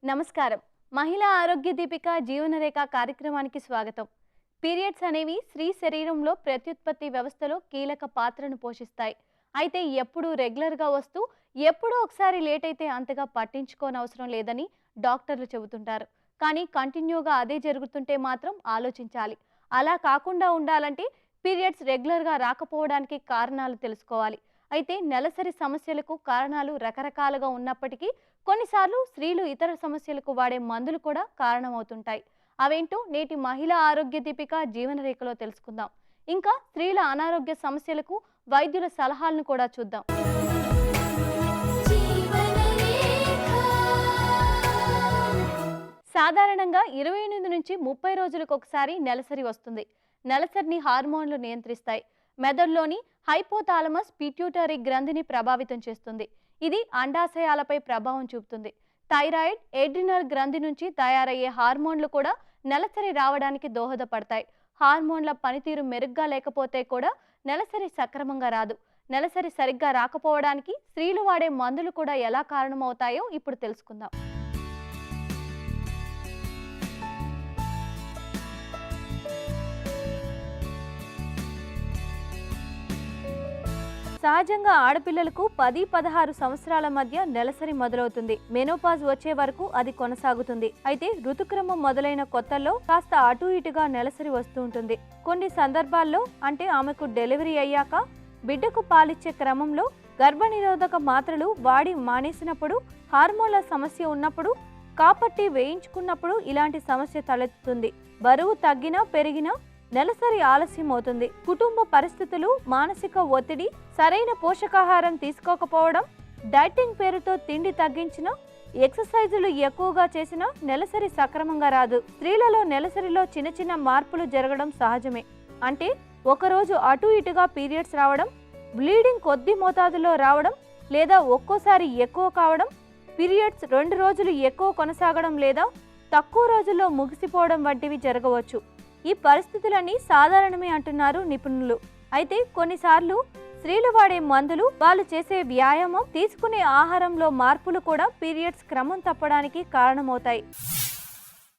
నమస్కారం. మహిళా ఆరోగ్య దీపిక జీవనరేఖ కార్యక్రమానికి స్వాగతం. పీరియడ్స్ అనేవి స్త్రీ శరీరంలో ప్రత్యుత్పత్తి వ్యవస్థలో కీలక పాత్రను పోషిస్తాయి. అయితే ఎప్పుడు రెగ్యులర్గా వస్తూ ఎప్పుడో ఒకసారి లేట్ అయితే అంతగా పట్టించుకోనవసరం లేదని డాక్టర్లు చెబుతుంటారు. కానీ కంటిన్యూగా అదే జరుగుతుంటే మాత్రం ఆలోచించాలి. అలా కాకుండా ఉండాలంటే పీరియడ్స్ రెగ్యులర్గా రాకపోవడానికి కారణాలు తెలుసుకోవాలి. అయితే నెలసరి సమస్యలకు కారణాలు రకరకాలుగా ఉన్నప్పటికీ కొన్నిసార్లు స్త్రీలు ఇతర సమస్యలకు వాడే మందులు కూడా కారణమవుతుంటాయి. అవేంటో నేటి మహిళా ఆరోగ్య దీపిక జీవనరేఖలో తెలుసుకుందాం. ఇంకా స్త్రీల అనారోగ్య సమస్యలకు వైద్యుల సలహాలను కూడా చూద్దాం. సాధారణంగా 28 నుంచి 30 రోజులకు ఒకసారి నెలసరి వస్తుంది. నెలసరిని హార్మోన్లు నియంత్రిస్తాయి. మెదడులోని హైపోథాలమస్ పిట్యూటరీ గ్రంథిని ప్రభావితం చేస్తుంది. ఇది అండాశయాలపై ప్రభావం చూపుతుంది. థైరాయిడ్, ఎడ్రినల్ గ్రంథి నుంచి తయారయ్యే హార్మోన్లు కూడా నెలసరి రావడానికి దోహదపడతాయి. హార్మోన్ల పనితీరు మెరుగ్గా లేకపోతే కూడా నెలసరి సక్రమంగా రాదు. నెలసరి సరిగ్గా రాకపోవడానికి స్త్రీలు వాడే మందులు కూడా ఎలా కారణమవుతాయో ఇప్పుడు తెలుసుకుందాం. సహజంగా ఆడపిల్లలకు 10-16 సంవత్సరాల మధ్య నెలసరి మొదలవుతుంది. మెనోపాజ్ వచ్చే వరకు అది కొనసాగుతుంది. అయితే ఋతుక్రమం మొదలైన కొత్తల్లో కాస్త అటు ఇటుగా నెలసరి వస్తూ ఉంటుంది. కొన్ని సందర్భాల్లో అంటే ఆమెకు డెలివరీ అయ్యాక బిడ్డకు పాలిచ్చే క్రమంలో గర్భనిరోధక మాత్రలు వాడి మానేసినప్పుడు, హార్మోన్ల సమస్య ఉన్నప్పుడు, కాపట్టి వేయించుకున్నప్పుడు ఇలాంటి సమస్య తలెత్తుతుంది. బరువు తగ్గినా పెరిగినా నెలసరి ఆలస్యం అవుతుంది. కుటుంబ పరిస్థితులు, మానసిక ఒత్తిడి, సరైన పోషకాహారం తీసుకోకపోవడం, డైటింగ్ పేరుతో తిండి తగ్గించినా, ఎక్సర్సైజులు ఎక్కువగా చేసినా నెలసరి సక్రమంగా రాదు. స్త్రీలలో నెలసరిలో చిన్న చిన్న మార్పులు జరగడం సహజమే. అంటే ఒకరోజు అటు ఇటుగా పీరియడ్స్ రావడం, బ్లీడింగ్ కొద్ది మోతాదులో రావడం, లేదా ఒక్కోసారి ఎక్కువ కావడం, పీరియడ్స్ 2 రోజులు ఎక్కువ కొనసాగడం లేదా తక్కువ రోజుల్లో ముగిసిపోవడం వంటివి జరగవచ్చు. ఈ పరిస్థితులన్నీ సాధారణమే అంటున్నారు నిపుణులు. అయితే కొన్నిసార్లు స్త్రీలు వాడే మందులు, వాళ్ళు చేసే వ్యాయామం, తీసుకునే ఆహారంలో మార్పులు కూడా పీరియడ్స్ క్రమం తప్పడానికి కారణమవుతాయి.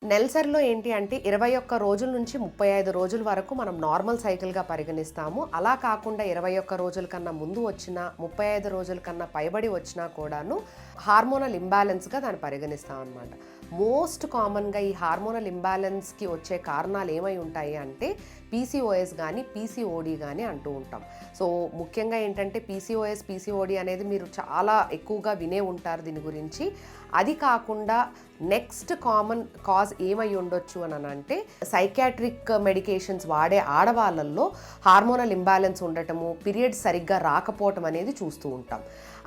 నెలసరిలో ఏంటి అంటే 21 రోజుల నుంచి 35 రోజుల వరకు మనం నార్మల్ సైకిల్గా పరిగణిస్తాము. అలా కాకుండా 21 రోజుల కన్నా ముందు వచ్చినా, 35 రోజుల కన్నా పైబడి వచ్చినా కూడాను హార్మోనల్ ఇంబ్యాలెన్స్గా దాన్ని పరిగణిస్తాం అన్నమాట. మోస్ట్ కామన్గా ఈ హార్మోనల్ ఇంబ్యాలెన్స్కి వచ్చే కారణాలు ఏమై ఉంటాయి అంటే పీసీఓఎస్ కానీ పీసీఓడి కానీ అంటూ ఉంటాం. సో ముఖ్యంగా ఏంటంటే పీసీఓడి అనేది మీరు చాలా ఎక్కువగా వినే ఉంటారు దీని గురించి. అది కాకుండా నెక్స్ట్ కామన్ కాజ్ ఏమై ఉండొచ్చు అని అంటే సైకాట్రిక్ మెడికేషన్స్ వాడే ఆడవాళ్ళల్లో హార్మోనల్ ఇంబ్యాలెన్స్ ఉండటము, పీరియడ్స్ సరిగ్గా రాకపోవటం అనేది చూస్తూ ఉంటాం.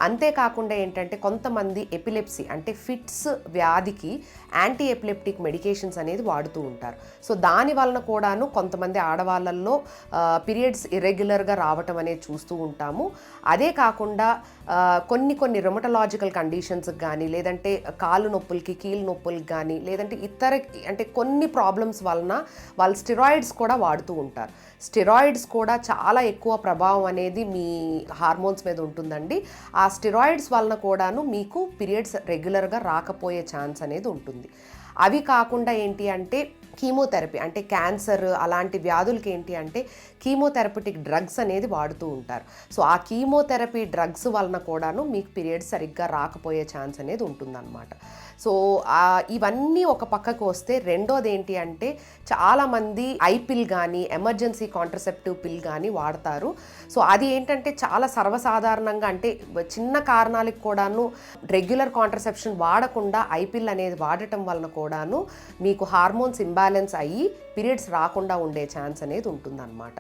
అంతేకాకుండా ఏంటంటే కొంతమంది ఎపిలెప్సీ అంటే ఫిట్స్ వ్యాధికి యాంటీ ఎపిలెప్టిక్ మెడికేషన్స్ అనేది వాడుతూ ఉంటారు. సో దాని వలన కూడాను కొంతమంది ఆడవాళ్ళల్లో పీరియడ్స్ ఇర్రెగ్యులర్గా రావటం అనేది చూస్తూ ఉంటాము. అదే కాకుండా కొన్ని రొమటలాజికల్ కండిషన్స్కి కానీ, లేదంటే కాలు నొప్పులకి, కీలు నొప్పులకి కానీ, లేదంటే ఇతర అంటే కొన్ని ప్రాబ్లమ్స్ వలన వాళ్ళు స్టెరాయిడ్స్ కూడా వాడుతూ ఉంటారు. స్టెరాయిడ్స్ కూడా చాలా ఎక్కువ ప్రభావం అనేది మీ హార్మోన్స్ మీద ఉంటుందండి. ఆ స్టెరాయిడ్స్ వలన కూడాను మీకు పీరియడ్స్ రెగ్యులర్గా రాకపోయే ఛాన్స్ అనేది ఉంటుంది. అవి కాకుండా ఏంటి అంటే కీమోథెరపీ అంటే క్యాన్సర్ అలాంటి వ్యాధులకి ఏంటి అంటే కీమోథెరపటిక్ డ్రగ్స్ అనేది వాడుతూ ఉంటారు. సో ఆ కీమోథెరపీ డ్రగ్స్ వలన కూడాను మీకు పీరియడ్స్ సరిగ్గా రాకపోయే ఛాన్స్ అనేది ఉంటుందన్నమాట. సో ఇవన్నీ ఒక పక్కకు వస్తే రెండోది ఏంటి అంటే చాలామంది ఐపిల్ కానీ ఎమర్జెన్సీ కాంట్రసెప్టివ్ పిల్ కానీ వాడతారు. సో అది ఏంటంటే చాలా సర్వసాధారణంగా అంటే చిన్న కారణాలకు కూడాను రెగ్యులర్ కాంట్రసెప్షన్ వాడకుండా ఐపిల్ అనేది వాడటం వలన కూడాను మీకు హార్మోన్స్ ఇంబ్యాలెన్స్ అయ్యి పీరియడ్స్ రాకుండా ఉండే ఛాన్స్ అనేది ఉంటుందన్నమాట.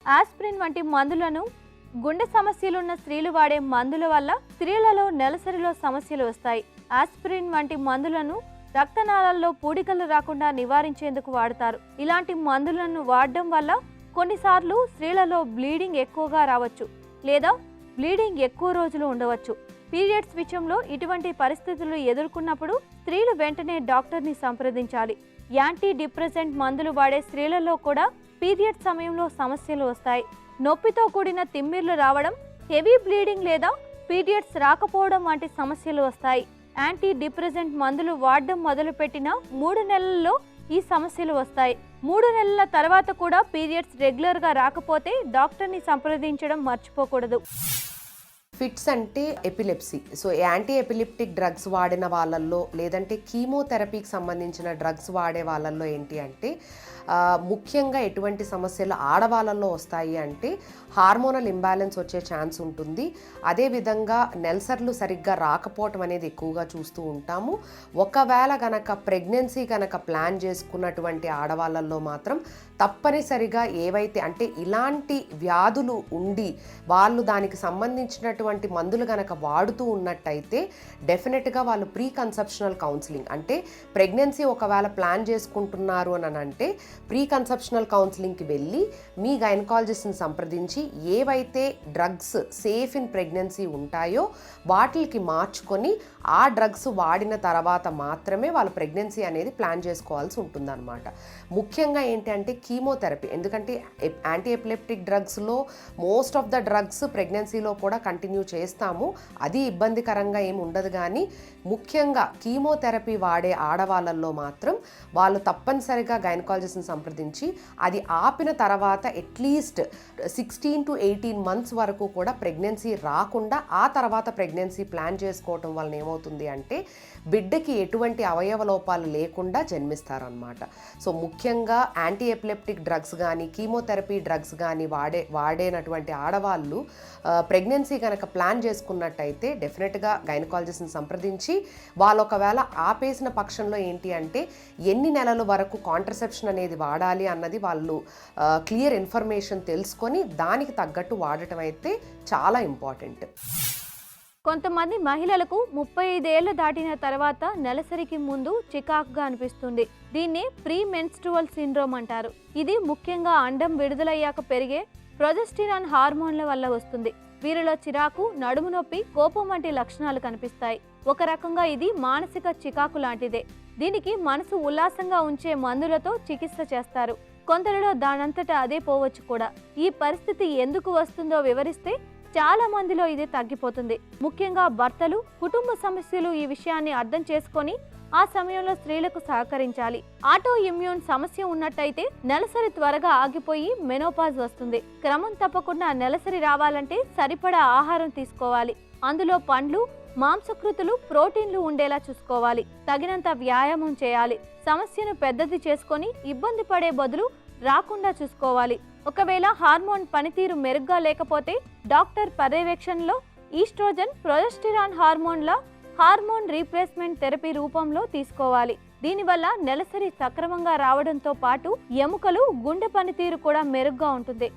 ఆస్పిరిన్ వంటి మందులను గుండె సమస్యలున్న స్త్రీలు వాడే మందుల వల్ల స్త్రీలలో నెలసరిలో సమస్యలు వస్తాయి. ఆస్పిరిన్ వంటి మందులను రక్తనాళాల్లో పూడికలు రాకుండా నివారించేందుకు వాడతారు. ఇలాంటి మందులను వాడడం వల్ల కొన్నిసార్లు స్త్రీలలో బ్లీడింగ్ ఎక్కువగా రావచ్చు లేదా బ్లీడింగ్ ఎక్కువ రోజులు ఉండవచ్చు. పీరియడ్స్ విషయంలో ఇటువంటి పరిస్థితులు ఎదుర్కొన్నప్పుడు స్త్రీలు వెంటనే డాక్టర్ని సంప్రదించాలి. యాంటీ డిప్రెసెంట్ మందులు వాడే స్త్రీలలో కూడా పీరియడ్ సమయంలో సమస్యలు వస్తాయి. నొప్పితో కూడిన తిమ్మిర్లు రావడం, హెవీ బ్లీడింగ్ లేదా పీరియడ్స్ రాకపోవడం వంటి సమస్యలు వస్తాయి. యాంటీ డిప్రెసెంట్ మందులు వాడడం మొదలుపెట్టిన 3 నెలల్లో ఈ సమస్యలు వస్తాయి. 3 నెలల తర్వాత కూడా పీరియడ్స్ రెగ్యులర్గా రాకపోతే డాక్టర్ని సంప్రదించడం మర్చిపోకూడదు. ఫిట్స్ అంటే ఎపిలెప్సీ. సో యాంటీ ఎపిలిప్టిక్ డ్రగ్స్ వాడిన వాళ్ళల్లో లేదంటే కీమోథెరపీకి సంబంధించిన డ్రగ్స్ వాడే వాళ్ళల్లో ఏంటి అంటే ముఖ్యంగా ఎటువంటి సమస్యలు ఆడవాళ్ళల్లో వస్తాయి అంటే హార్మోనల్ ఇంబ్యాలెన్స్ వచ్చే ఛాన్స్ ఉంటుంది. అదేవిధంగా నెలసర్లు సరిగ్గా రాకపోవటం అనేది ఎక్కువగా చూస్తూ ఉంటాము. ఒకవేళ గనక ప్రెగ్నెన్సీ కనుక ప్లాన్ చేసుకున్నటువంటి ఆడవాళ్ళల్లో మాత్రం తప్పనిసరిగా ఏవైతే అంటే ఇలాంటి వ్యాధులు ఉండి వాళ్ళు దానికి సంబంధించినటువంటి మందులు కనుక వాడుతూ ఉన్నట్టయితే డెఫినెట్గా వాళ్ళు ప్రీ కన్సెప్షనల్ కౌన్సిలింగ్ అంటే ప్రెగ్నెన్సీ ఒకవేళ ప్లాన్ చేసుకుంటున్నారు అని అంటే ప్రీ కన్సెప్షనల్ కౌన్సిలింగ్కి వెళ్ళి మీ గైనకాలజిస్ట్ని సంప్రదించి ఏవైతే డ్రగ్స్ సేఫ్ ఇన్ ప్రెగ్నెన్సీ ఉంటాయో వాటికి మార్చుకొని ఆ డ్రగ్స్ వాడిన తర్వాత మాత్రమే వాళ్ళు ప్రెగ్నెన్సీ అనేది ప్లాన్ చేసుకోవాల్సి ఉంటుందన్నమాట. ముఖ్యంగా ఏంటి అంటే కీమోథెరపీ, ఎందుకంటే యాంటీ ఎపిలెప్టిక్ డ్రగ్స్లో మోస్ట్ ఆఫ్ ద డ్రగ్స్ ప్రెగ్నెన్సీలో కూడా కంటిన్యూ చేస్తాము, అది ఇబ్బందికరంగా ఏమి ఉండదు. కానీ ముఖ్యంగా కీమోథెరపీ వాడే ఆడవాళ్ళల్లో మాత్రం వాళ్ళు తప్పనిసరిగా గైనకాలజిస్ట్ని సంప్రదించి అది ఆపిన తర్వాత అట్లీస్ట్ 16 to 18 months వరకు కూడా ప్రెగ్నెన్సీ రాకుండా ఆ తర్వాత ప్రెగ్నెన్సీ ప్లాన్ చేసుకోవటం వలన ఏమవుతుంది అంటే బిడ్డకి ఎటువంటి అవయవ లోపాలు లేకుండా జన్మిస్తారనమాట. సో ముఖ్యంగా యాంటీ ఎపిలెప్టిక్ డ్రగ్స్ కానీ కీమోథెరపీ డ్రగ్స్ కానీ వాడేనటువంటి ఆడవాళ్ళు ప్రెగ్నెన్సీ కనుక ప్లాన్ చేసుకున్నట్టయితే డెఫినెట్గా గైనకాలజిస్ట్ని సంప్రదించి వాళ్ళు ఒకవేళ ఆపేసిన పక్షంలో ఏంటి అంటే ఎన్ని నెలల వరకు కాంట్రసెప్షన్ అనేది వాడాలి అన్నది వాళ్ళు క్లియర్ ఇన్ఫర్మేషన్ తెలుసుకొని దానికి తగ్గట్టు వాడటం అయితే చాలా ఇంపార్టెంట్. కొంతమంది మహిళలకు 35 ఏళ్లు దాటిన తర్వాత నెలసరికి ముందు చికాకుగా అనిపిస్తుంది. దీన్ని ప్రీ మెన్స్ట్రువల్ సిండ్రోమ్ అంటారు. ఇది ముఖ్యంగా అండం విడుదలయ్యాక పెరిగే ప్రొజెస్టిరాన్ హార్మోన్ల వల్ల వస్తుంది. వీరిలో చిరాకు, నడుము నొప్పి, కోపం వంటి లక్షణాలు కనిపిస్తాయి. ఒక రకంగా ఇది మానసిక చికాకు లాంటిదే. దీనికి మనసు ఉల్లాసంగా ఉంచే మందులతో చికిత్స చేస్తారు. కొందరిలో దానంతటా అదే పోవచ్చు కూడా. ఈ పరిస్థితి ఎందుకు వస్తుందో వివరిస్తే చాలా మందిలో ఇది తగ్గిపోతుంది. ముఖ్యంగా భర్తలు కుటుంబ సమస్యలు ఈ విషయాన్ని అర్థం చేసుకొని ఆ సమయంలో స్త్రీలకు సహకరించాలి. ఆటో ఇమ్యూన్ సమస్య ఉన్నట్టయితే నెలసరి త్వరగా ఆగిపోయి మెనోపాజ్ వస్తుంది. క్రమం తప్పకుండా నెలసరి రావాలంటే సరిపడా ఆహారం తీసుకోవాలి. అందులో పండ్లు, మాంసకృతులు, ప్రోటీన్లు ఉండేలా చూసుకోవాలి. తగినంత వ్యాయామం చేయాలి. సమస్యను పెద్దది చేసుకొని ఇబ్బంది పడే బదులు రాకుండా చూసుకోవాలి. ఒకవేళ హార్మోన్ పనితీరు మెరుగ్గా లేకపోతే డాక్టర్ పర్యవేక్షణలో estrogen, progesterone hormone replacement therapy రూపంలో తీసుకోవాలి. దీనివల్ల నెలసరి సక్రమంగా రావడంతో పాటు ఎముకలు, గుండె పనితీరు కూడా మెరుగ్గా ఉంటుంది.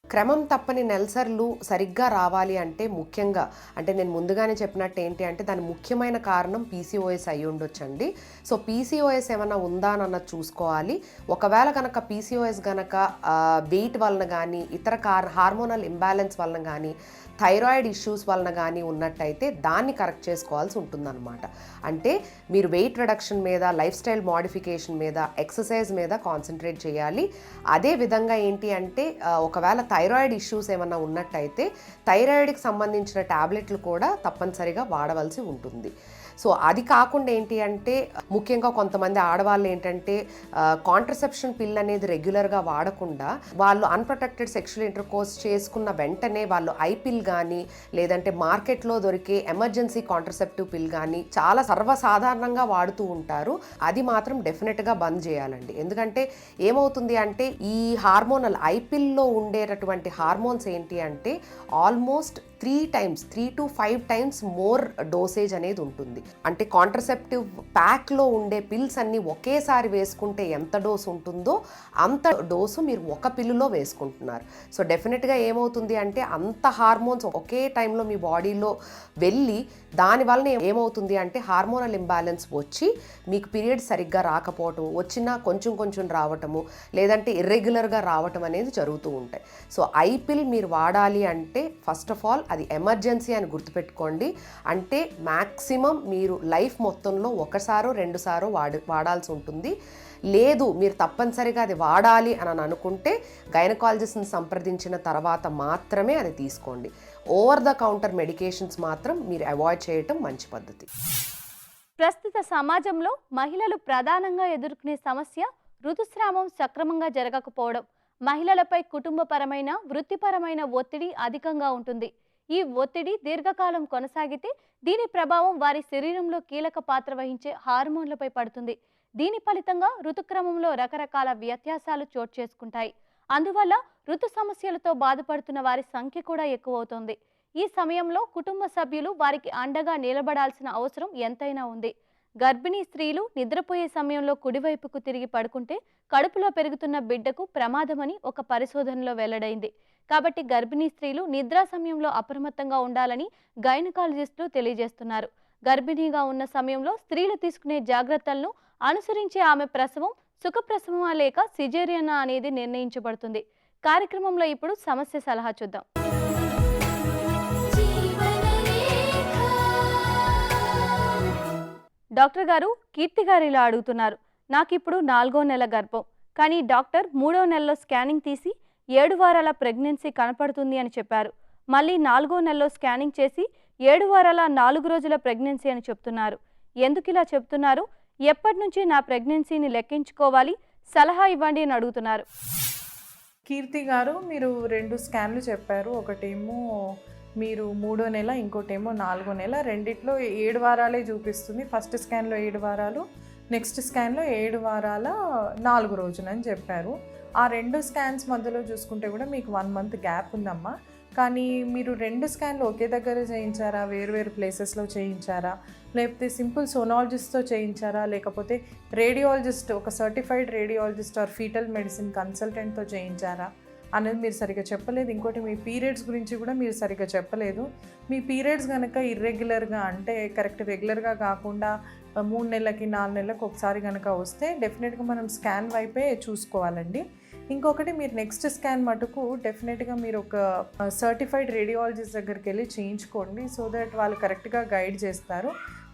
క్రమం తప్పని నెలసర్లు సరిగ్గా రావాలి అంటే ముఖ్యంగా అంటే నేను ముందుగానే చెప్పినట్టు ఏంటి అంటే దాని ముఖ్యమైన కారణం పీసీఓఎస్ అయి ఉండొచ్చండి. సో పీసీఓఎస్ ఏమైనా ఉందా అన్నది చూసుకోవాలి. ఒకవేళ కనుక పీసీఓఎస్ కనుక వెయిట్ వలన కానీ ఇతర హార్మోనల్ ఇంబ్యాలెన్స్ వలన కానీ థైరాయిడ్ ఇష్యూస్ వలన కానీ ఉన్నట్టయితే దాన్ని కరెక్ట్ చేసుకోవాల్సి ఉంటుందన్నమాట. అంటే మీరు వెయిట్ రిడక్షన్ మీద, లైఫ్ స్టైల్ మోడిఫికేషన్ మీద, ఎక్సర్సైజ్ మీద కాన్సన్ట్రేట్ చేయాలి. అదే విధంగా ఏంటి అంటే ఒకవేళ థైరాయిడ్ ఇష్యూస్ ఏమన్నా ఉన్నట్టయితే థైరాయిడ్కి సంబంధించిన ట్యాబ్లెట్లు కూడా తప్పనిసరిగా వాడవలసి ఉంటుంది. సో అది కాకుండా ఏంటి అంటే ముఖ్యంగా కొంతమంది ఆడవాళ్ళు ఏంటంటే కాంట్రసెప్షన్ పిల్ అనేది రెగ్యులర్గా వాడకుండా వాళ్ళు అన్ప్రొటెక్టెడ్ సెక్షువల్ ఇంటర్కోర్స్ చేసుకున్న వెంటనే వాళ్ళు ఐపిల్ కానీ లేదంటే మార్కెట్లో దొరికే ఎమర్జెన్సీ కాంట్రసెప్టివ్ పిల్ కానీ చాలా సర్వసాధారణంగా వాడుతూ ఉంటారు. అది మాత్రం డెఫినెట్గా బంద్ చేయాలండి. ఎందుకంటే ఏమవుతుంది అంటే ఈ హార్మోనల్ ఐపిల్లో ఉండేటటువంటి హార్మోన్స్ ఏంటి అంటే almost 3 to 5 times more dosage అనేది ఉంటుంది. అంటే కాంట్రసెప్టివ్ ప్యాక్లో ఉండే పిల్స్ అన్ని ఒకేసారి వేసుకుంటే ఎంత డోసు ఉంటుందో అంత డోసు మీరు ఒక పిల్లులో వేసుకుంటున్నారు. సో డెఫినెట్గా ఏమవుతుంది అంటే అంత హార్మోన్స్ ఒకే టైంలో మీ బాడీలో వెళ్ళి దానివల్ల ఏమవుతుంది అంటే హార్మోనల్ ఇంబ్యాలెన్స్ వచ్చి మీకు పీరియడ్స్ సరిగ్గా రాకపోవటం, వచ్చినా కొంచెం రావటము, లేదంటే ఇర్రెగ్యులర్గా రావటం అనేది జరుగుతూ ఉంటాయి. సో ఐపిల్ మీరు వాడాలి అంటే ఫస్ట్ ఆఫ్ ఆల్ అది ఎమర్జెన్సీ అని గుర్తుపెట్టుకోండి. అంటే మ్యాక్సిమం మీరు లైఫ్ మొత్తంలో ఒకసారో 2 సార్లు వాడాల్సి ఉంటుంది. లేదు మీరు తప్పనిసరిగా అది వాడాలి అని అనుకుంటే గైనకాలజిస్ట్ని సంప్రదించిన తర్వాత మాత్రమే అది తీసుకోండి. ఓవర్ ద కౌంటర్ మెడికేషన్స్ మాత్రం మీరు అవాయిడ్ చేయటం మంచి పద్ధతి. ప్రస్తుత సమాజంలో మహిళలు ప్రధానంగా ఎదుర్కొనే సమస్య ఋతుస్రావం సక్రమంగా జరగకపోవడం. మహిళలపై కుటుంబపరమైన వృత్తిపరమైన ఒత్తిడి అధికంగా ఉంటుంది. ఈ ఒత్తిడి దీర్ఘకాలం కొనసాగితే దీని ప్రభావం వారి శరీరంలో కీలక పాత్ర వహించే హార్మోన్లపై పడుతుంది. దీని ఫలితంగా ఋతుక్రమంలో రకరకాల వ్యత్యాసాలు చోటు చేసుకుంటాయి. అందువల్ల ఋతు సమస్యలతో బాధపడుతున్న వారి సంఖ్య కూడా ఎక్కువవుతుంది. ఈ సమయంలో కుటుంబ సభ్యులు వారికి అండగా నిలబడాల్సిన అవసరం ఎంతైనా ఉంది. గర్భిణీ స్త్రీలు నిద్రపోయే సమయంలో కుడివైపుకు తిరిగి పడుకుంటే కడుపులో పెరుగుతున్న బిడ్డకు ప్రమాదమని ఒక పరిశోధనలో వెల్లడైంది. కాబట్టి గర్భిణీ స్త్రీలు నిద్రా సమయంలో అప్రమత్తంగా ఉండాలని గైనకాలజిస్టులు తెలియజేస్తున్నారు. గర్భిణీగా ఉన్న సమయంలో స్త్రీలు తీసుకునే జాగ్రత్తలను అనుసరించే ఆమె ప్రసవం సుఖప్రసవమా లేక సిజేరియనా అనేది నిర్ణయించబడుతుంది. కార్యక్రమంలో ఇప్పుడు సమస్య సలహా చూద్దాం. డాక్టర్ గారు, కీర్తి గారు ఇలా అడుగుతున్నారు. నాకు ఇప్పుడు 4వ నెల గర్భం, కానీ డాక్టర్ 3వ నెలలో స్కానింగ్ తీసి 7 వారాల ప్రెగ్నెన్సీ కనపడుతుంది అని చెప్పారు. మళ్ళీ 4వ నెలలో స్కానింగ్ చేసి 7 వారాల 4 రోజుల ప్రెగ్నెన్సీ అని చెప్తున్నారు. ఎందుకు ఇలా చెప్తున్నారు? ఎప్పటి నుంచి నా ప్రెగ్నెన్సీని లెక్కించుకోవాలి? సలహా ఇవ్వండి అని అడుగుతున్నారు. కీర్తి గారు, మీరు 2 స్కాన్లు చెప్పారు. ఒకటేమో మీరు 3వ నెల, ఇంకోటేమో 4వ నెల. రెండిట్లో 7 వారాలే చూపిస్తుంది. ఫస్ట్ స్కాన్లో 7 వారాలు, నెక్స్ట్ స్కాన్లో 7 వారాల 4 రోజులని చెప్పారు. ఆ 2 స్కాన్స్ మధ్యలో చూసుకుంటే కూడా మీకు 1 మంత్ గ్యాప్ ఉందమ్మా. కానీ మీరు 2 స్కాన్లు ఒకే దగ్గర చేయించారా, వేరు ప్లేసెస్లో చేయించారా, లేకపోతే సింపుల్ సోనాలజిస్ట్తో చేయించారా, లేకపోతే రేడియాలజిస్ట్, ఒక certified radiologist or fetal medicine కన్సల్టెంట్తో చేయించారా అనేది మీరు సరిగ్గా చెప్పలేదు. ఇంకోటి, మీ పీరియడ్స్ గురించి కూడా మీరు సరిగ్గా చెప్పలేదు. మీ పీరియడ్స్ కనుక ఇర్రెగ్యులర్గా, అంటే కరెక్ట్ రెగ్యులర్గా కాకుండా 3 నెలలకి 4 నెలలకు ఒకసారి కనుక వస్తే డెఫినెట్గా మనం స్కాన్ వైపే చూసుకోవాలండి. ఇంకొకటి, మీరు నెక్స్ట్ స్కాన్ మటుకు డెఫినెట్గా మీరు ఒక సర్టిఫైడ్ రేడియాలజిస్ట్ దగ్గరికి వెళ్ళి చేయించుకోండి. సో దట్ వాళ్ళు కరెక్ట్గా గైడ్ చేస్తారు.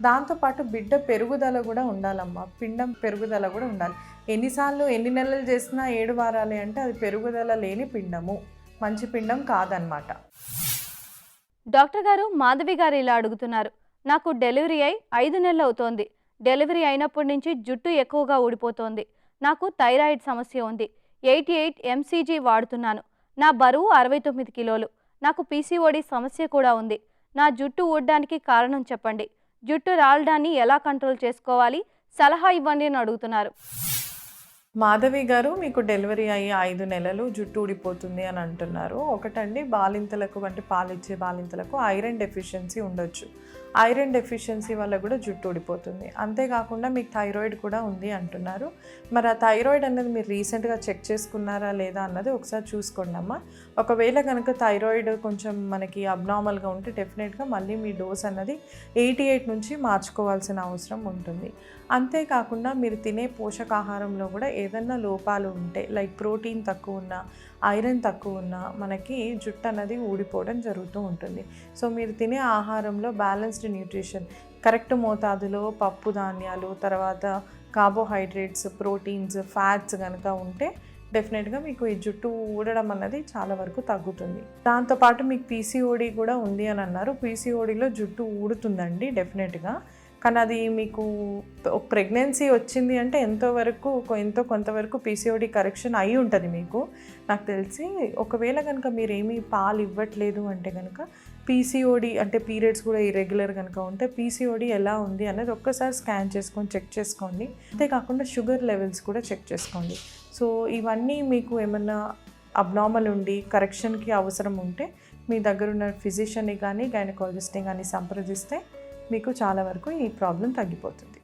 దాంతోపాటు బిడ్డ పెరుగుదల కూడా ఉండాలమ్మా, పిండం పెరుగుదల కూడా ఉండాలి. ఎన్ని నెలలు చేసినా 7 వారాలే అంటే అది పెరుగుదల లేని పిండము, మంచి పిండం కాదనమాట. డాక్టర్ గారు, మాధవి గారు ఇలా అడుగుతున్నారు. నాకు డెలివరీ అయి 5 నెలలు అవుతోంది. డెలివరీ అయినప్పటి నుంచి జుట్టు ఎక్కువగా ఊడిపోతోంది. నాకు థైరాయిడ్ సమస్య ఉంది. 88 mcg వాడుతున్నాను. నా బరువు 69 కిలోలు. నాకు పీసీఓడి సమస్య కూడా ఉంది. నా జుట్టు ఊడడానికి కారణం చెప్పండి. జుట్టు రాలడాన్ని ఎలా కంట్రోల్ చేసుకోవాలి? సలహా ఇవ్వండి అని అడుగుతున్నారు. మాధవి గారు, మీకు డెలివరీ అయ్యి 5 నెలలు జుట్టు ఊడిపోతుంది అని అంటున్నారు. ఒకటండి, బాలింతలకు అంటే పాలిచ్చే బాలింతలకు ఐరన్ డెఫిషియన్సీ ఉండొచ్చు. ఐరన్ డెఫిషియన్సీ వల్ల కూడా జుట్టు ఊడిపోతుంది. అంతేకాకుండా మీకు థైరాయిడ్ కూడా ఉంది అంటున్నారు. మరి ఆ థైరాయిడ్ అనేది మీరు రీసెంట్గా చెక్ చేసుకున్నారా లేదా అన్నది ఒకసారి చూసుకోండి అమ్మా. ఒకవేళ కనుక థైరాయిడ్ కొంచెం మనకి అబ్నార్మల్గా ఉంటే డెఫినెట్గా మళ్ళీ మీ డోస్ అన్నది 88 నుంచి మార్చుకోవాల్సిన అవసరం ఉంటుంది. అంతేకాకుండా మీరు తినే పోషకాహారంలో కూడా ఏదన్నా లోపాలు ఉంటే, లైక్ ప్రోటీన్ తక్కువ ఉన్నా, ఐరన్ తక్కువ ఉన్నా మనకి జుట్టు అన్నది ఊడిపోవడం జరుగుతూ ఉంటుంది. సో మీరు తినే ఆహారంలో బ్యాలెన్స్డ్ న్యూట్రిషన్, కరెక్ట్ మోతాదులో పప్పు ధాన్యాలు, తర్వాత కార్బోహైడ్రేట్స్, ప్రోటీన్స్, ఫ్యాట్స్ కనుక ఉంటే డెఫినెట్గా మీకు ఈ జుట్టు ఊడడం అన్నది చాలా వరకు తగ్గుతుంది. దాంతోపాటు మీకు పీసీఓడి కూడా ఉంది అని అన్నారు. పీసీఓడిలో జుట్టు ఊడుతుందండి డెఫినెట్గా. కానీ అది మీకు ప్రెగ్నెన్సీ వచ్చింది అంటే ఎంతో కొంతవరకు పీసీఓడి కరెక్షన్ అయి ఉంటుంది మీకు, నాకు తెలిసి. ఒకవేళ కనుక మీరేమీ పాలు ఇవ్వట్లేదు అంటే కనుక పీసీఓడి అంటే పీరియడ్స్ కూడా ఇర్రెగ్యులర్ కనుక ఉంటే పీసీఓడి ఎలా ఉంది అనేది ఒక్కసారి స్కాన్ చేసుకొని చెక్ చేసుకోండి. అంతేకాకుండా షుగర్ లెవెల్స్ కూడా చెక్ చేసుకోండి. సో ఇవన్నీ మీకు ఏమన్నా అబ్నార్మల్ ఉండి కరెక్షన్కి అవసరం ఉంటే మీ దగ్గర ఉన్న ఫిజిషియన్ని కానీ గైనకాలజిస్ట్ని కానీ సంప్రదిస్తే మీకు చాలా వరకు ఈ ప్రాబ్లం తగ్గిపోతుంది.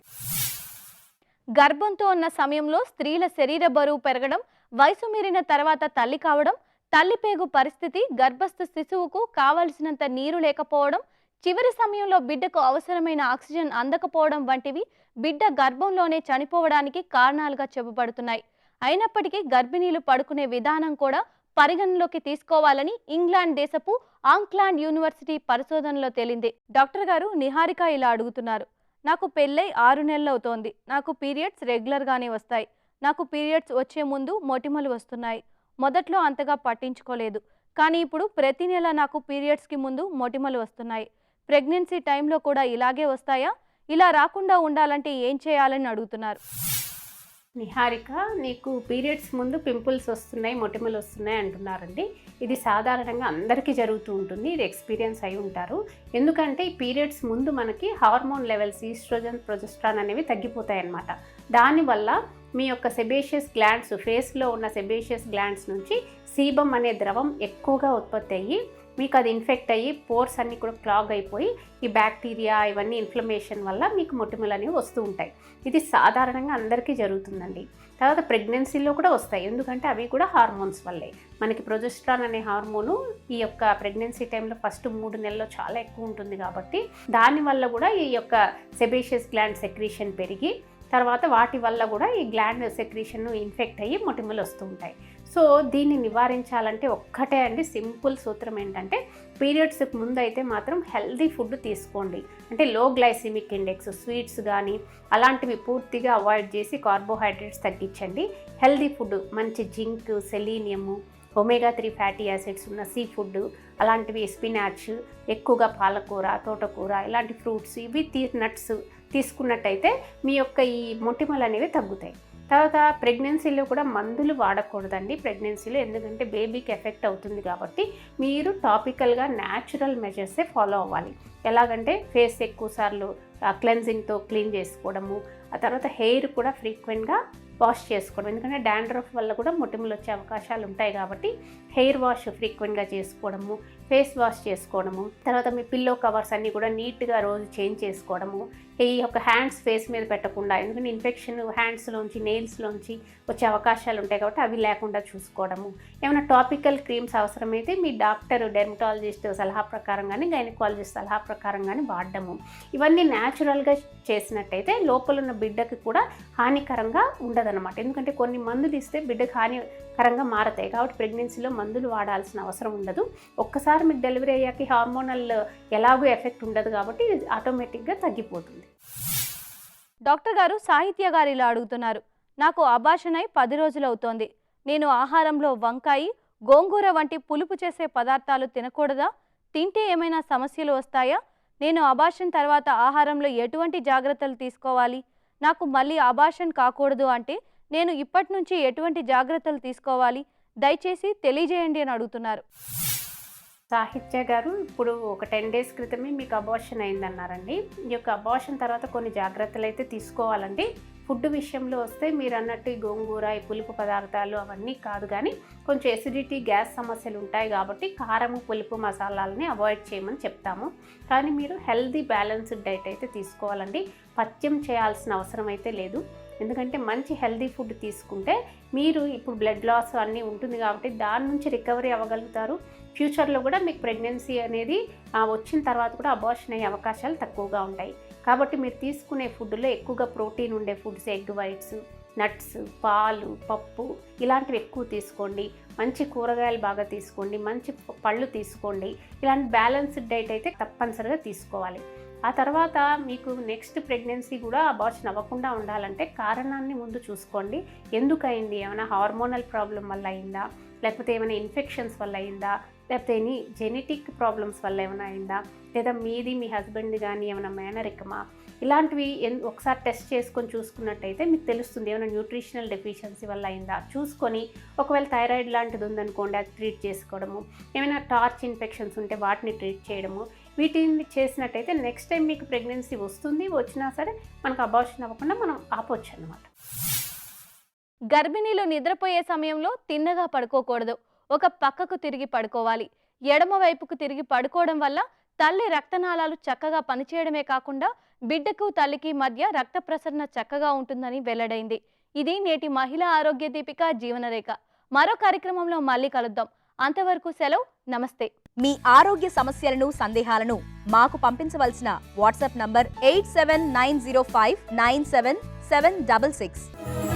గర్భంతో ఉన్న సమయంలో స్త్రీల శరీర బరువు పెరగడం, వయసు మీరిన తర్వాత తల్లి కావడం, తల్లి పేగు పరిస్థితి, గర్భస్థ శిశువుకు కావలసినంత నీరు లేకపోవడం, చివరి సమయంలో బిడ్డకు అవసరమైన ఆక్సిజన్ అందకపోవడం వంటివి బిడ్డ గర్భంలోనే చనిపోవడానికి కారణాలుగా చెప్పబడుతున్నాయి. అయినప్పటికీ గర్భిణీలు పడుకునే విధానం కూడా పరిగణలోకి తీసుకోవాలని ఇంగ్లాండ్ దేశపు ఆక్లాండ్ యూనివర్సిటీ పరిశోధనలో తేలింది. డాక్టర్ గారు, నిహారిక ఇలా అడుగుతున్నారు. నాకు పెళ్ళై 6 నెలలు అవుతోంది. నాకు పీరియడ్స్ రెగ్యులర్గానే వస్తాయి. నాకు పీరియడ్స్ వచ్చే ముందు మొటిమలు వస్తున్నాయి. మొదట్లో అంతగా పట్టించుకోలేదు, కానీ ఇప్పుడు ప్రతి నెల నాకు పీరియడ్స్కి ముందు మొటిమలు వస్తున్నాయి. ప్రెగ్నెన్సీ టైంలో కూడా ఇలాగే వస్తాయా? ఇలా రాకుండా ఉండాలంటే ఏం చేయాలని అడుగుతున్నారు. నిహారిక, నీకు పీరియడ్స్ ముందు పింపుల్స్ వస్తున్నాయి, మొటిమలు వస్తున్నాయి అంటున్నారండి. ఇది సాధారణంగా అందరికీ జరుగుతూ ఉంటుంది. ఇది ఎక్స్పీరియన్స్ అయి ఉంటారు. ఎందుకంటే ఈ పీరియడ్స్ ముందు మనకి హార్మోన్ లెవెల్స్ ఈస్ట్రోజన్, ప్రొజెస్ట్రాన్ అనేవి తగ్గిపోతాయి అన్నమాట. దానివల్ల మీ యొక్క సెబేషియస్ గ్లాండ్స్, ఫేస్లో ఉన్న సెబేషియస్ గ్లాండ్స్ నుంచి సీబమ్ అనే ద్రవం ఎక్కువగా ఉత్పత్తి అయ్యి మీకు అది ఇన్ఫెక్ట్ అయ్యి పోర్స్ అన్నీ కూడా క్లాగ్ అయిపోయి ఈ బ్యాక్టీరియా ఇవన్నీ ఇన్ఫ్లమేషన్ వల్ల మీకు మొటిమలు అనేవి వస్తూ ఉంటాయి. ఇది సాధారణంగా అందరికీ జరుగుతుందండి. తర్వాత ప్రెగ్నెన్సీలో కూడా వస్తాయి, ఎందుకంటే అవి కూడా హార్మోన్స్ వల్లే. మనకి ప్రొజెస్ట్రాన్ అనే హార్మోను ఈ యొక్క ప్రెగ్నెన్సీ టైంలో ఫస్ట్ 3 నెలల్లో చాలా ఎక్కువ ఉంటుంది కాబట్టి దానివల్ల కూడా ఈ యొక్క సెబేషియస్ గ్లాండ్ సెక్రీషన్ పెరిగి తర్వాత వాటి వల్ల కూడా ఈ గ్లాండ్ సెక్రీషన్ ఇన్ఫెక్ట్ అయ్యి మొటిమలు వస్తూ ఉంటాయి. సో దీన్ని నివారించాలంటే ఒక్కటే అండి, సింపుల్ సూత్రం ఏంటంటే పీరియడ్స్కి ముందు అయితే మాత్రం హెల్దీ ఫుడ్ తీసుకోండి. అంటే లో గ్లైసిమిక్ ఇండెక్స్, స్వీట్స్ కానీ అలాంటివి పూర్తిగా అవాయిడ్ చేసి కార్బోహైడ్రేట్స్ తగ్గించండి. హెల్దీ ఫుడ్ మంచి zinc, selenium, omega 3 fatty acids ఉన్న సీ ఫుడ్ అలాంటివి, స్పినాచ్, ఎక్కువగా పాలకూర, తోటకూర ఇలాంటి ఫ్రూట్స్ ఇవి నట్స్ తీసుకున్నట్టయితే మీ యొక్క ఈ మొటిమలు అనేవి తగ్గుతాయి. తర్వాత ప్రెగ్నెన్సీలో కూడా మందులు వాడకూడదండి ప్రెగ్నెన్సీలో, ఎందుకంటే బేబీకి ఎఫెక్ట్ అవుతుంది కాబట్టి మీరు టాపికల్గా న్యాచురల్ మెజర్సే ఫాలో అవ్వాలి. ఎలాగంటే ఫేస్ ఎక్కువసార్లు క్లెన్జింగ్తో క్లీన్ చేసుకోవడము, ఆ తర్వాత హెయిర్ కూడా ఫ్రీక్వెంట్గా వాష్ చేసుకోవడం, ఎందుకంటే డాండ్రఫ్ వల్ల కూడా మొటిమలు వచ్చే అవకాశాలు ఉంటాయి కాబట్టి హెయిర్ వాష్ ఫ్రీక్వెంట్గా చేసుకోవడము, ఫేస్ వాష్ చేసుకోవడము, తర్వాత మీ పిల్లో కవర్స్ అన్నీ కూడా నీట్గా రోజు చేంజ్ చేసుకోవడము, ఈ యొక్క హ్యాండ్స్ ఫేస్ మీద పెట్టకుండా, ఎందుకంటే ఇన్ఫెక్షన్ హ్యాండ్స్లోంచి నెయిల్స్లోంచి వచ్చే అవకాశాలు ఉంటాయి కాబట్టి అవి లేకుండా చూసుకోవడము, ఏమైనా టాపికల్ క్రీమ్స్ అవసరమైతే మీ డాక్టర్, డెర్మటాలజిస్ట్ సలహా ప్రకారం కానీ గైనకాలజిస్ట్ సలహా ప్రకారం కానీ వాడడము, ఇవన్నీ న్యాచురల్గా చేసినట్టయితే లోపల ఉన్న బిడ్డకి కూడా హానికరంగా ఉండదన్నమాట. ఎందుకంటే కొన్ని మందులు ఇస్తే బిడ్డకు హానికరంగా మారతాయి కాబట్టి ప్రెగ్నెన్సీలో మందులు వాడాల్సిన అవసరం ఉండదు. ఒక్కసారి మీకు డెలివరీ అయ్యాక హార్మోనల్ ఎలాగో ఎఫెక్ట్ ఉండదు కాబట్టి ఇది ఆటోమేటిక్గా తగ్గిపోతుంది. డాక్టర్ గారు, సాహిత్య గారు ఇలా అడుగుతున్నారు. నాకు అబార్షన్ అయి 10 రోజులు అవుతోంది. నేను ఆహారంలో వంకాయ, గోంగూర వంటి పులుపు చేసే పదార్థాలు తినకూడదా? తింటే ఏమైనా సమస్యలు వస్తాయా? నేను అబార్షన్ తర్వాత ఆహారంలో ఎటువంటి జాగ్రత్తలు తీసుకోవాలి? నాకు మళ్ళీ అబార్షన్ కాకూడదు అంటే నేను ఇప్పటి నుంచి ఎటువంటి జాగ్రత్తలు తీసుకోవాలి? దయచేసి తెలియజేయండి అని అడుగుతున్నారు. సాహిత్య గారు, ఇప్పుడు ఒక 10 డేస్ క్రితమే మీకు అబార్షన్ అయిందన్నారండి. ఈ యొక్క అబార్షన్ తర్వాత కొన్ని జాగ్రత్తలు అయితే తీసుకోవాలండి. ఫుడ్ విషయంలో వస్తే మీరు అన్నట్టు ఈ గోంగూర, ఈ పులుపు పదార్థాలు అవన్నీ కాదు, కానీ కొంచెం ఎసిడిటీ, గ్యాస్ సమస్యలు ఉంటాయి కాబట్టి కారము, పులుపు, మసాలాలని అవాయిడ్ చేయమని చెప్తాము. కానీ మీరు హెల్దీ బ్యాలెన్స్డ్ డైట్ అయితే తీసుకోవాలండి. పథ్యం చేయాల్సిన అవసరం అయితే లేదు, ఎందుకంటే మంచి హెల్దీ ఫుడ్ తీసుకుంటే మీరు ఇప్పుడు బ్లడ్ లాస్ అన్నీ ఉంటుంది కాబట్టి దాని నుంచి రికవరీ అవ్వగలుగుతారు. ఫ్యూచర్లో కూడా మీకు ప్రెగ్నెన్సీ అనేది వచ్చిన తర్వాత కూడా అబార్షన్ అయ్యే అవకాశాలు తక్కువగా ఉంటాయి. కాబట్టి మీరు తీసుకునే ఫుడ్లో ఎక్కువగా ప్రోటీన్ ఉండే ఫుడ్స్, ఎగ్ వైట్స్, నట్స్, పాలు, పప్పు ఇలాంటివి ఎక్కువ తీసుకోండి. మంచి కూరగాయలు బాగా తీసుకోండి, మంచి పళ్ళు తీసుకోండి. ఇలాంటి బ్యాలెన్స్డ్ డైట్ అయితే తప్పనిసరిగా తీసుకోవాలి. ఆ తర్వాత మీకు నెక్స్ట్ ప్రెగ్నెన్సీ కూడా అబార్షన్ అవ్వకుండా ఉండాలంటే కారణాన్ని ముందు చూసుకోండి. ఎందుకు అయింది? ఏమైనా హార్మోనల్ ప్రాబ్లం వల్ల అయిందా, లేకపోతే ఏమైనా ఇన్ఫెక్షన్స్ వల్ల అయిందా, లేకపోతే ఎనీ జెనెటిక్ ప్రాబ్లమ్స్ వల్ల ఏమైనా అయిందా, లేదా మీది మీ హస్బెండ్ కానీ ఏమైనా మేనరికమా, ఇలాంటివి ఒకసారి టెస్ట్ చేసుకొని చూసుకున్నట్టయితే మీకు తెలుస్తుంది. ఏమైనా న్యూట్రిషనల్ డెఫిషియన్సీ వల్ల అయిందా చూసుకొని, ఒకవేళ థైరాయిడ్ లాంటిది ఉందనుకోండి అది ట్రీట్ చేసుకోవడము, ఏమైనా టార్చ్ ఇన్ఫెక్షన్స్ ఉంటే వాటిని ట్రీట్ చేయడము, వీటిని చేసినట్టయితే నెక్స్ట్ టైం మీకు ప్రెగ్నెన్సీ వస్తుంది, వచ్చినా సరే మనకు అబార్షన్ అవ్వకుండా మనం ఆపొచ్చు అన్నమాట. గర్భిణీలు నిద్రపోయే సమయంలో తిన్నగా పడుకోకూడదు. ఒక పక్కకు తిరిగి పడుకోవాలి. ఎడమ వైపుకు తిరిగి పడుకోవడం వల్ల తల్లి రక్తనాళాలు చక్కగా పనిచేయడమే కాకుండా బిడ్డకు తల్లికి మధ్య రక్త ప్రసరణ చక్కగా ఉంటుందని వెల్లడైంది. ఇది నేటి మహిళా ఆరోగ్య దీపిక జీవనరేఖ. మరో కార్యక్రమంలో మళ్ళీ కలుద్దాం. అంతవరకు సెలవు. నమస్తే. మీ ఆరోగ్య సమస్యలను, సందేహాలను మాకు పంపించవలసిన వాట్సాప్ నంబర్ 8790597766.